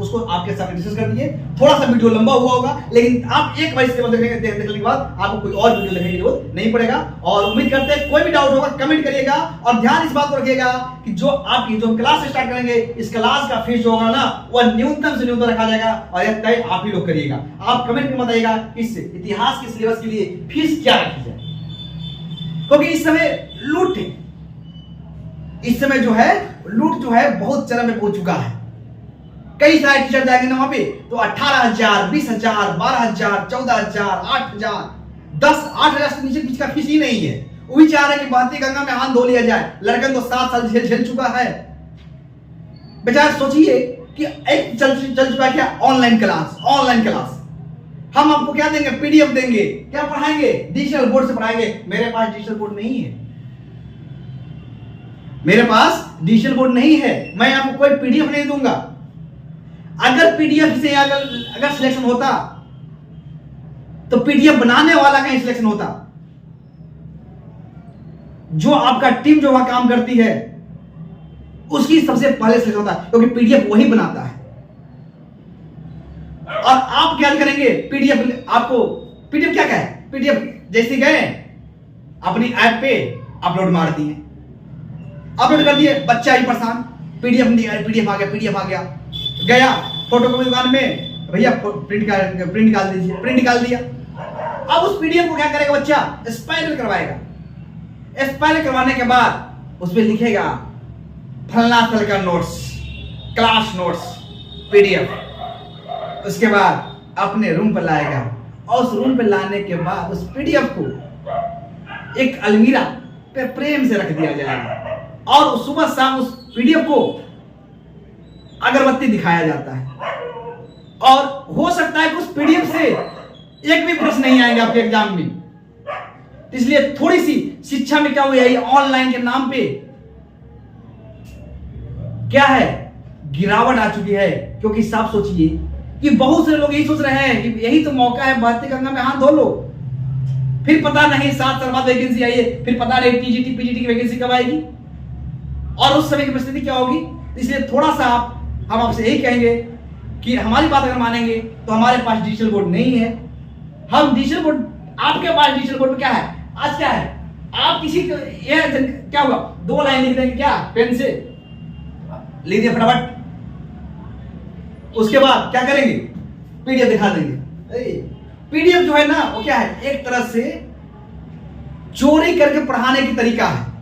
उसको आपके सामने डिस्कस कर दिए। थोड़ा सा वीडियो लंबा हुआ होगा, लेकिन आप एक बार इसके देखने के बाद आपको कोई और वीडियो देखने की जरूरत नहीं पड़ेगा। और उम्मीद करते हैं कोई भी डाउट होगा कमेंट करिएगा, और ध्यान इस बात को रखिएगा कि जो आपकी जो क्लास स्टार्ट करेंगे, इस क्लास का फीस जो होगा ना, वह न्यूनतम से न्यूनतम रखा जाएगा, और यह तय आप ही लोग करिएगा। आप कमेंट में बताइएगा इस इतिहास के सिलेबस के लिए फीस क्या रखी जाए, क्योंकि इस समय लूट है, इस समय जो है लूट जो है बहुत चरम में पहुंच चुका है। कई सारे टीचर जाएंगे ना वहां पे तो 18,000, 20,000, 12,000, 14,000, 8,000, 8,000 से नीचे किसी का फीस ही नहीं है। वो भी चाह रहे कि बहती गंगा में हाथ धो लिया जाए। लड़कन तो 7 साल झेल चुका है। बेचारे सोचिए कि एक चल चुका क्या, ऑनलाइन क्लास। हम आपको क्या देंगे, पीडीएफ देंगे, क्या पढ़ाएंगे, डिजिटल बोर्ड से पढ़ाएंगे। मेरे पास डिजिटल बोर्ड नहीं है, मेरे पास डिजिटल बोर्ड नहीं है, मैं आपको कोई पीडीएफ नहीं दूंगा। अगर पीडीएफ से अगर सिलेक्शन होता तो पीडीएफ बनाने वाला कहीं सिलेक्शन होता। जो आपका टीम जो वहां काम करती है उसकी सबसे पहले सिलेक्शन होता है, क्योंकि पीडीएफ वही बनाता है। और आप क्या करेंगे, पीडीएफ आपको पीडीएफ क्या है, पीडीएफ जैसे गए अपनी ऐप पे अपलोड मार दिए, अपलोड कर दिए, बच्चा ही परेशान, पीडीएफ आ गया, गया फोटोकॉपी दुकान में, भैया प्रिंट निकाल दिया। अब उस पीडीएफ को क्या करेगा बच्चा, स्पाइरल करवाएगा। स्पाइरल करवाने के बाद उसमें लिखेगा फलना साल का नोट्स, क्लास नोट्स पीडीएफ। उसके बाद अपने रूम पर लाएगा, और उस रूम पर लाने के बाद उस पीडीएफ को एक अलमीरा पे प्रेम से रख दिया जाएगा, और सुबह शाम उस पीडीएफ को अगरबत्ती दिखाया जाता है। और हो सकता है कि उस पीडीएफ से एक भी प्रश्न नहीं आएंगे आपके एग्जाम में। इसलिए थोड़ी सी शिक्षा में क्या हुआ है, ऑनलाइन के नाम पे क्या है, गिरावट आ चुकी है। क्योंकि साफ सोचिए कि बहुत से लोग यही सोच रहे हैं कि यही तो मौका है, बहती गंगा में हाथ धो लो, फिर पता नहीं 7 साल बाद वैकेंसी आई है, फिर पता नहीं टीजीटी पीजीटी की वैकेंसी कब आएगी, और उस समय की परिस्थिति क्या होगी। इसलिए थोड़ा सा हम आपसे यही कहेंगे कि हमारी बात अगर मानेंगे तो हमारे पास डिजिटल बोर्ड नहीं है। हम डिजिटल बोर्ड, आपके पास डिजिटल बोर्ड में क्या है, आज क्या है, आप किसी को ये क्या हुआ, 2 लाइन लिख देंगे, क्या पेन से लिख दिया फटाफट। उसके बाद क्या करेंगे, पीडीएफ दिखा देंगे। पीडीएफ जो है ना वो क्या है, एक तरह से चोरी करके पढ़ाने की तरीका है।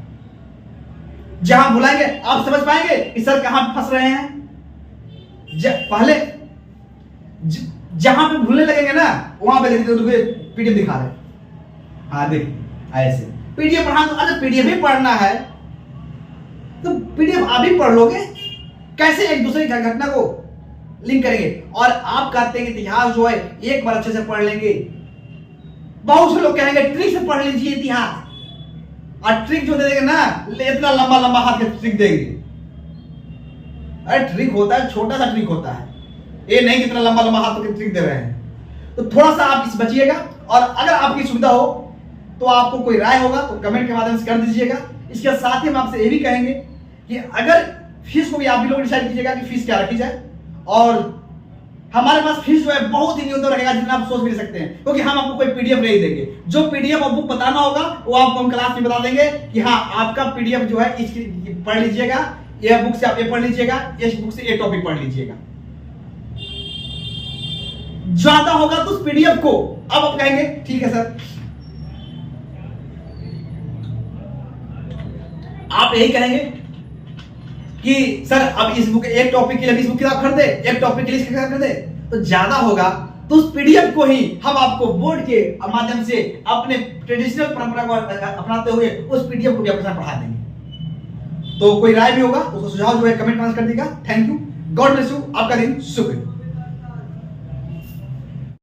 जहां बुलाएंगे आप समझ पाएंगे कि सर कहां फंस रहे हैं। पहले जहां पे भूलने लगेंगे ना, वहां पे पीडीएफ दिखा रहे, हाँ देख ऐसे पीडीएफ पढ़ा। तो अगर पीडीएफ ही पढ़ना है तो पीडीएफ आप ही पढ़ लोगे, कैसे एक दूसरे की घटना को लिंक करेंगे। और आप कहते हैं कि इतिहास जो है एक बार अच्छे से पढ़ लेंगे। बहुत से लोग कहेंगे ट्रिक से पढ़ लीजिए इतिहास, और ट्रिक जो दे देंगे ना, इतना लंबा लंबा हाथ के ट्रिक देंगे। अरे ट्रिक होता है, छोटा सा ट्रिक होता है, ये नहीं कितना लंबा लंबा हाथ के ट्रिक दे रहे हैं। तो थोड़ा सा आप इस बचिएगा, और अगर आपकी सुविधा हो तो आपको कोई राय होगा तो कमेंट के माध्यम से कर दीजिएगा। इसके साथ ही हम आपसे ये भी कहेंगे कि अगर फीस को भी आप भी लोग डिसाइड कीजिएगा कि फीस क्या रखी जाए। और हमारे पास फीस जो है बहुत ही न्यूनतम रहेगा, जितना आप सोच भी सकते हैं, क्योंकि हम आपको कोई पीडीएफ नहीं देंगे। जो पीडीएफ और बुक बताना होगा वो आपको हम क्लास में बता देंगे कि हाँ आपका पीडीएफ जो है इसकी पढ़ लीजिएगा, ये बुक से आप ये पढ़ लीजिएगा, इस बुक से ये टॉपिक पढ़ लीजिएगा। ज्यादा होगा तो उस पीडीएफ को अब आप कहेंगे ठीक है सर, आप यही कहेंगे कि सर अब इस बुक एक टॉपिक के लिए इस बुक किताब खरीदे, एक टॉपिक के लिए किताब खरीदे, तो ज्यादा होगा तो उस पीडीएफ को ही हम आपको बोर्ड के माध्यम से अपने ट्रेडिशनल परंपरा को अपनाते हुए उस पीडीएफ को भी अपना पढ़ा देंगे। तो कोई राय भी होगा उसको सुझाव जो है कमेंट कर दीजिएगा। Thank you, God bless you, आपका दिन शुभ हो।